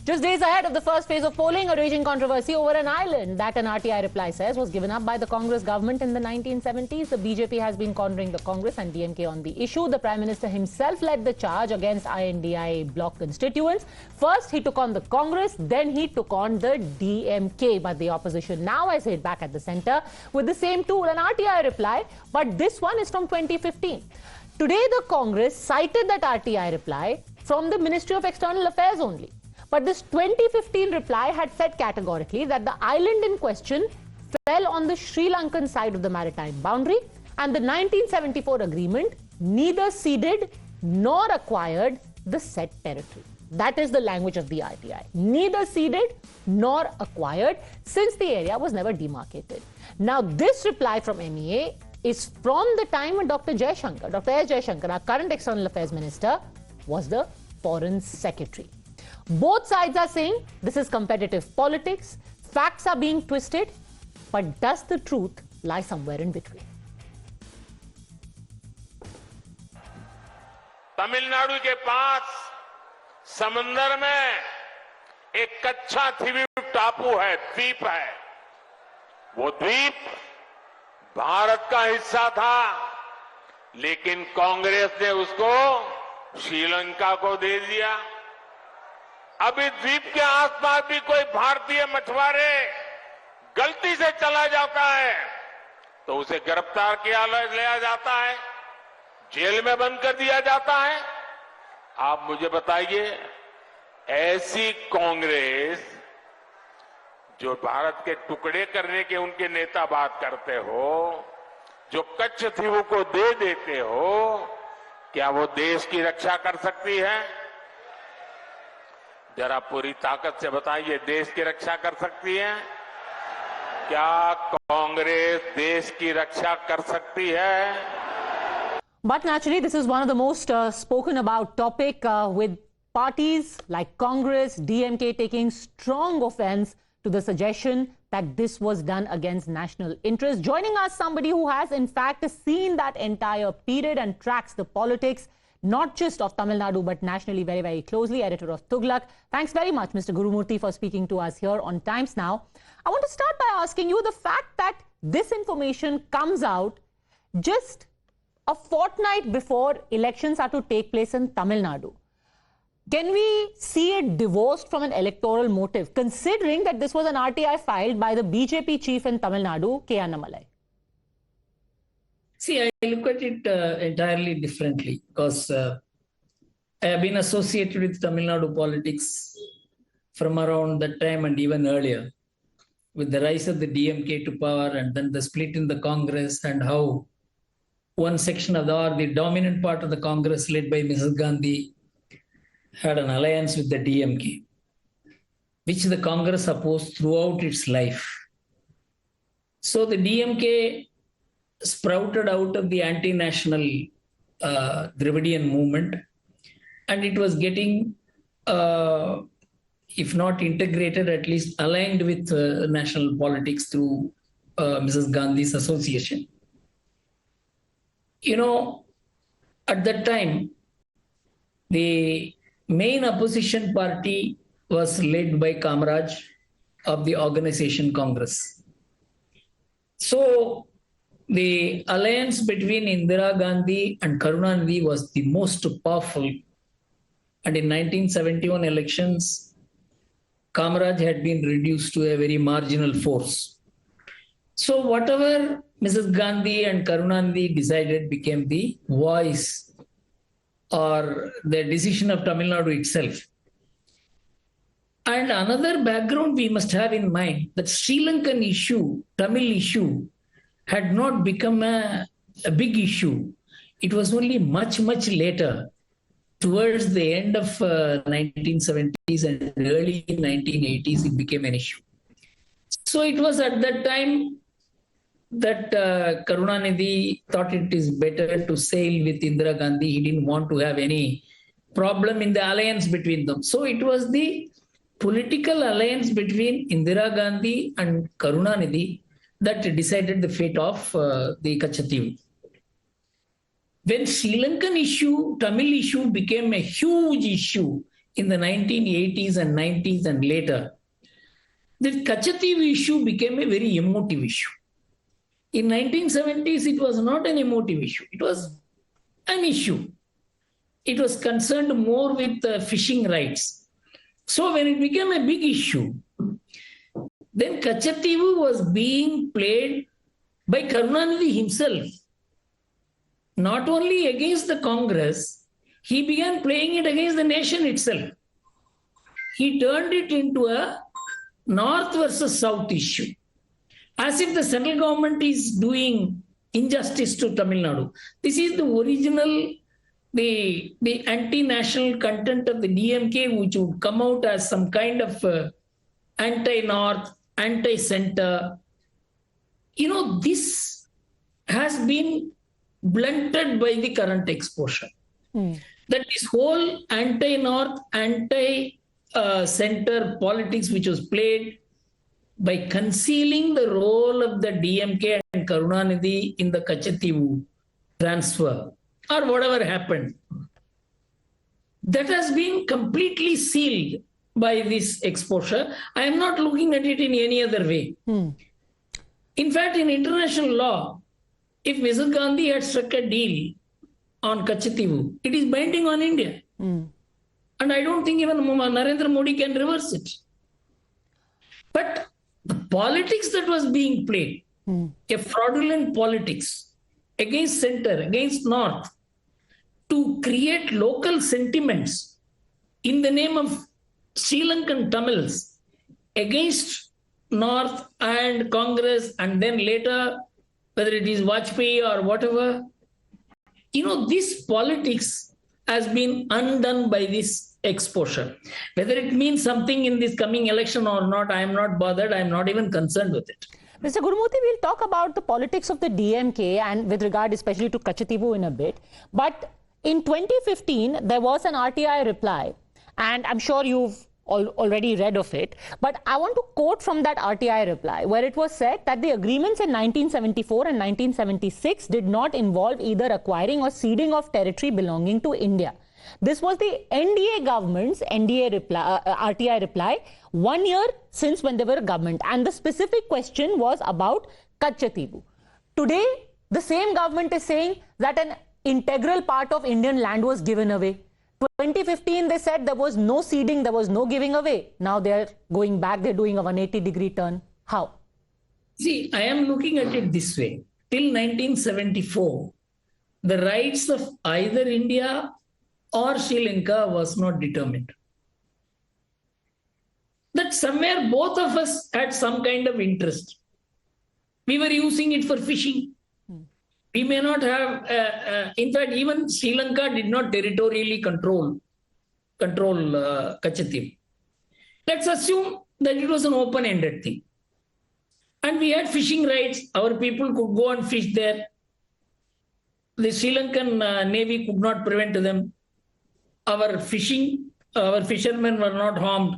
Just days ahead of the first phase of polling, a raging controversy over an island that an RTI reply says was given up by the Congress government in the 1970s. The BJP has been cornering the Congress and DMK on the issue. The Prime Minister himself led the charge against INDI bloc constituents. First, he took on the Congress, then he took on the DMK. But the opposition now has hit back at the centre with the same tool, an RTI reply, but this one is from 2015. Today, the Congress cited that RTI reply from the Ministry of External Affairs only. But this 2015 reply had said categorically that the island in question fell on the Sri Lankan side of the maritime boundary, and the 1974 agreement neither ceded nor acquired the said territory. That is the language of the RTI. Neither ceded nor acquired, since the area was never demarcated. Now, this reply from MEA is from the time when Dr. S. Jaishankar, our current External Affairs Minister, was the Foreign Secretary. Both sides are saying this is competitive politics, facts are being twisted, but does the truth lie somewhere in between? Tamil Nadu के पास समंदर में एक कच्छाथीवू टापू है, द्वीप है। वो द्वीप भारत का हिस्सा था, लेकिन कांग्रेस ने उसको श्रीलंका को दे दिया। अब इस द्वीप के आसपास भी कोई भारतीय मछुआरे गलती से चला जाता है तो उसे गिरफ्तार किया लिया जाता है, जेल में बंद कर दिया जाता है। आप मुझे बताइए, ऐसी कांग्रेस जो भारत के टुकड़े करने के उनके नेता बात करते हो, जो कच्छथीवु को दे देते हो, क्या वो देश की रक्षा कर सकती है? जरा पूरी ताकत से बताइए, देश की रक्षा कर सकती है? क्या कांग्रेस देश की रक्षा कर सकती है? But naturally, this is one of the most spoken about topic with parties like Congress, DMK taking strong offense to the suggestion that this was done against national interest. Joining us, somebody who has in fact seen that entire period and tracks the politics, not just of Tamil Nadu, but nationally very, very closely, editor of Tughlaq. Thanks very much, Mr. Gurumurthy, for speaking to us here on Times Now. I want to start by asking you, the fact that this information comes out just a fortnight before elections are to take place in Tamil Nadu. Can we see it divorced from an electoral motive, considering that this was an RTI filed by the BJP chief in Tamil Nadu, K. Annamalai? See, I look at it entirely differently, because I have been associated with Tamil Nadu politics from around that time and even earlier, with the rise of the DMK to power and then the split in the Congress, and how one section of the dominant part of the Congress led by Mrs. Gandhi had an alliance with the DMK, which the Congress opposed throughout its life. So the DMK sprouted out of the anti-national Dravidian movement, and it was getting, if not integrated, at least aligned with national politics through Mrs. Gandhi's association. You know, at that time, the main opposition party was led by Kamaraj of the organization Congress. So the alliance between Indira Gandhi and Karunanidhi was the most powerful. And in 1971 elections, Kamaraj had been reduced to a very marginal force. So whatever Mrs. Gandhi and Karunanidhi decided became the voice or the decision of Tamil Nadu itself. And another background we must have in mind, that Sri Lankan issue, Tamil issue, had not become a big issue. It was only much, much later, towards the end of 1970s and early 1980s, it became an issue. So it was at that time that Karunanidhi thought it is better to sail with Indira Gandhi. He didn't want to have any problem in the alliance between them. So it was the political alliance between Indira Gandhi and Karunanidhi that decided the fate of the Kachchatheevu. When Sri Lankan issue, Tamil issue became a huge issue in the 1980s and 90s and later, the Kachchatheevu issue became a very emotive issue. In 1970s, it was not an emotive issue. It was an issue. It was concerned more with fishing rights. So when it became a big issue, then Katchatheevu was being played by Karunanidhi himself. Not only against the Congress, he began playing it against the nation itself. He turned it into a North versus South issue, as if the central government is doing injustice to Tamil Nadu. This is the original, the anti-national content of the DMK, which would come out as some kind of anti-North, anti-center. This has been blunted by the current exposure. That this whole anti-North, anti-center politics, which was played by concealing the role of the DMK and Karunanidhi in the Kachchatheevu transfer, or whatever happened, that has been completely sealed by this exposure. I am not looking at it in any other way. In fact, in international law, if Mrs. Gandhi had struck a deal on Kachchatheevu, it is binding on India. And I don't think even Narendra Modi can reverse it. But the politics that was being played, a fraudulent politics against center, against North, to create local sentiments in the name of Sri Lankan Tamils against North and Congress, and then later, whether it is Vajpayee or whatever, this politics has been undone by this exposure. Whether it means something in this coming election or not, I am not bothered. I am not even concerned with it. Mr. Gurumurthy, we'll talk about the politics of the DMK and with regard especially to Katchatheevu in a bit. But in 2015, there was an RTI reply, and I'm sure you've already read of it. But I want to quote from that RTI reply, where it was said that the agreements in 1974 and 1976 did not involve either acquiring or ceding of territory belonging to India. This was the NDA government's RTI reply 1 year since when they were a government. And the specific question was about Kachchatheevu. Today, the same government is saying that an integral part of Indian land was given away. 2015, they said there was no ceding, there was no giving away. Now they're going back, they're doing a 180-degree turn. How? See, I am looking at it this way. Till 1974, the rights of either India or Sri Lanka was not determined. That somewhere both of us had some kind of interest. We were using it for fishing. We may not have, in fact, even Sri Lanka did not territorially control Kachchatheevu. Let's assume that it was an open-ended thing. And we had fishing rights. Our people could go and fish there. The Sri Lankan Navy could not prevent them. Our fishermen were not harmed.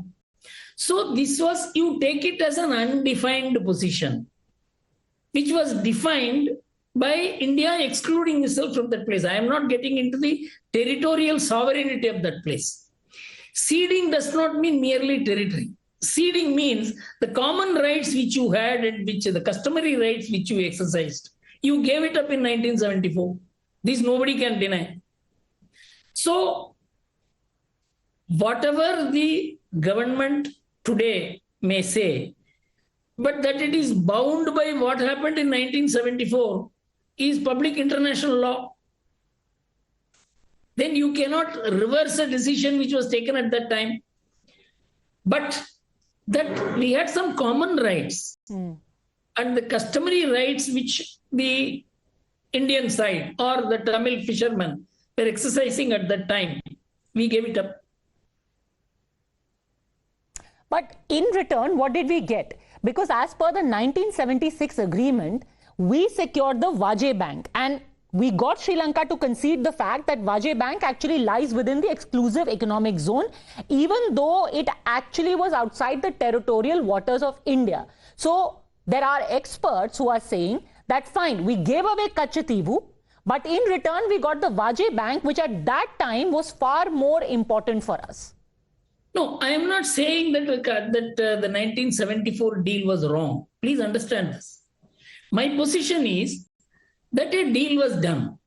So this was, you take it as an undefined position, which was defined by India excluding itself from that place. I am not getting into the territorial sovereignty of that place. Ceding does not mean merely territory. Ceding means the common rights which you had and which the customary rights which you exercised. You gave it up in 1974. This nobody can deny. So, whatever the government today may say, but that it is bound by what happened in 1974 is public international law. Then you cannot reverse a decision which was taken at that time. But that we had some common rights and the customary rights which the Indian side or the Tamil fishermen were exercising at that time, we gave it up. But in return, what did we get? Because as per the 1976 agreement, we secured the Vajay Bank and we got Sri Lanka to concede the fact that Vajay Bank actually lies within the exclusive economic zone, even though it actually was outside the territorial waters of India. So there are experts who are saying that fine, we gave away Kachchatheevu, but in return we got the Vajay Bank, which at that time was far more important for us. No, I am not saying that the 1974 deal was wrong. Please understand this. My position is that a deal was done.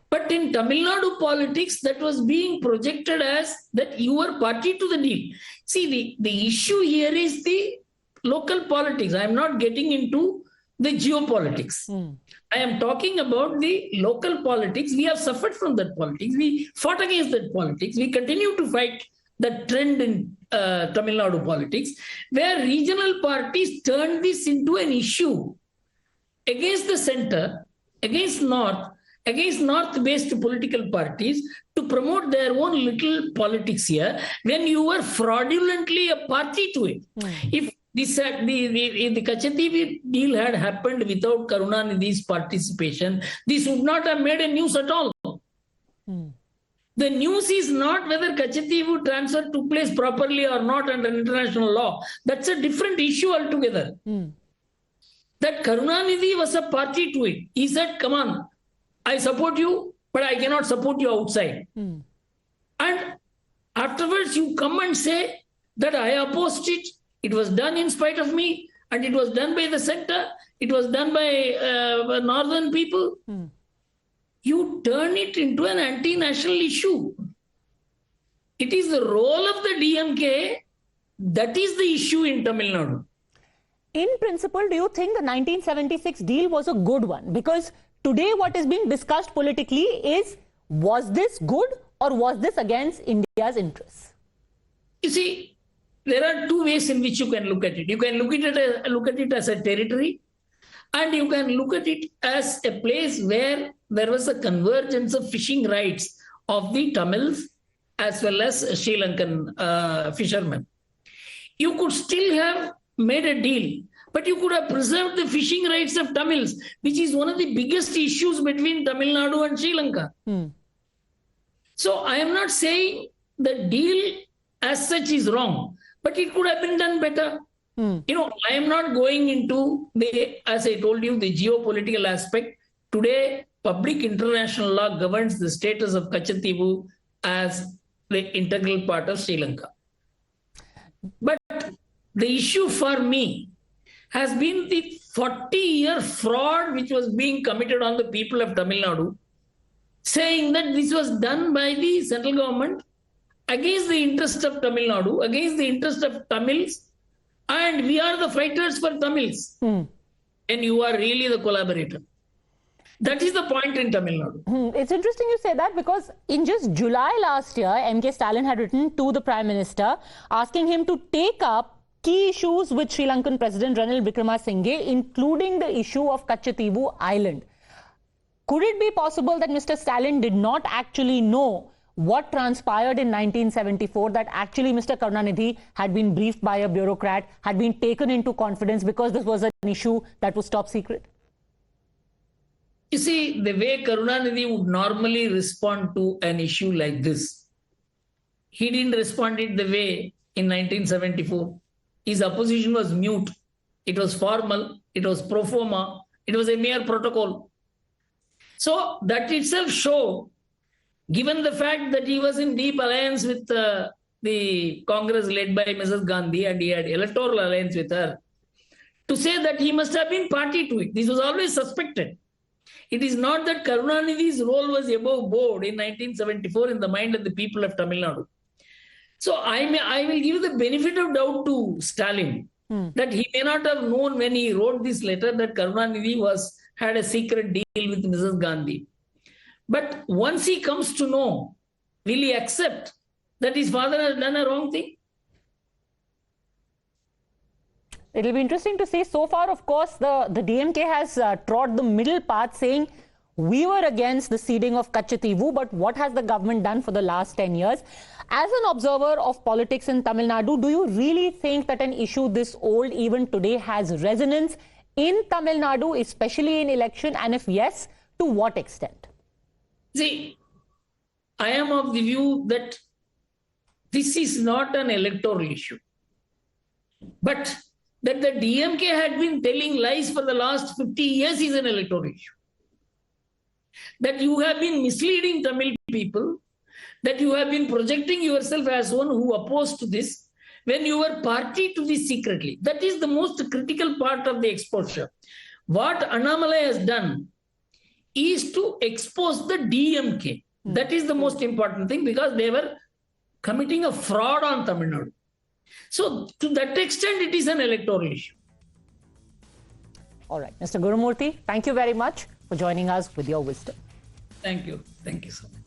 But in Tamil Nadu politics, that was being projected as that you were party to the deal. See, the issue here is the local politics. I am not getting into the geopolitics. I am talking about the local politics. We have suffered from that politics. We fought against that politics. We continue to fight that trend in Tamil Nadu politics, where regional parties turned this into an issue against the center, against north-based political parties to promote their own little politics here, when you were fraudulently a party to it. If the Kachchatheevu deal had happened without Karunanidhi's participation, this would not have made a news at all. The news is not whether Kachchatheevu transfer took place properly or not under international law. That's a different issue altogether. That Karunanidhi was a party to it. He said, come on, I support you, but I cannot support you outside. And afterwards you come and say that I opposed it. It was done in spite of me, and it was done by the center. It was done by northern people. You turn it into an anti-national issue. It is the role of the DMK that is the issue in Tamil Nadu. In principle, do you think the 1976 deal was a good one? Because today what is being discussed politically is, was this good or was this against India's interests? You see, there are two ways in which you can look at it. You can look at it as a territory, and you can look at it as a place where there was a convergence of fishing rights of the Tamils as well as Sri Lankan fishermen. You could still have made a deal, but you could have preserved the fishing rights of Tamils, which is one of the biggest issues between Tamil Nadu and Sri Lanka. So I am not saying the deal as such is wrong, but it could have been done better. You know, I am not going into as I told you, the geopolitical aspect. Today, public international law governs the status of Katchatheevu as the integral part of Sri Lanka. But the issue for me has been the 40-year fraud which was being committed on the people of Tamil Nadu, saying that this was done by the central government against the interest of Tamil Nadu, against the interest of Tamils, and we are the fighters for Tamils. And you are really the collaborator. That is the point in Tamil Nadu. It's interesting you say that, because in just July last year, MK Stalin had written to the Prime Minister asking him to take up key issues with Sri Lankan President Ranil Wickremesinghe, including the issue of Kachchatheevu Island. Could it be possible that Mr. Stalin did not actually know what transpired in 1974, that actually Mr. Karunanidhi had been briefed by a bureaucrat, had been taken into confidence because this was an issue that was top secret? You see, the way Karunanidhi would normally respond to an issue like this, he didn't respond it the way in 1974. His opposition was mute. It was formal. It was pro forma. It was a mere protocol. So that itself showed, given the fact that he was in deep alliance with the Congress led by Mrs. Gandhi, and he had electoral alliance with her, to say that he must have been party to it. This was always suspected. It is not that Karunanidhi's role was above board in 1974 in the mind of the people of Tamil Nadu. So I will give the benefit of doubt to Stalin, that he may not have known when he wrote this letter that Karunanidhi had a secret deal with Mrs. Gandhi. But once he comes to know, will he accept that his father has done a wrong thing? It'll be interesting to see. So far, of course, the DMK has trod the middle path, saying we were against the ceding of Kachchatheevu, but what has the government done for the last 10 years? As an observer of politics in Tamil Nadu, do you really think that an issue this old even today has resonance in Tamil Nadu, especially in election? And if yes, to what extent? See, I am of the view that this is not an electoral issue, but that the DMK had been telling lies for the last 50 years is an electoral issue. That you have been misleading Tamil people, that you have been projecting yourself as one who opposed to this when you were party to this secretly. That is the most critical part of the exposure. What Annamalai has done is to expose the DMK. That is the most important thing, because they were committing a fraud on Tamil Nadu. So to that extent, it is an electoral issue. All right. Mr. Gurumurthy, thank you very much for joining us with your wisdom. Thank you. Thank you so much.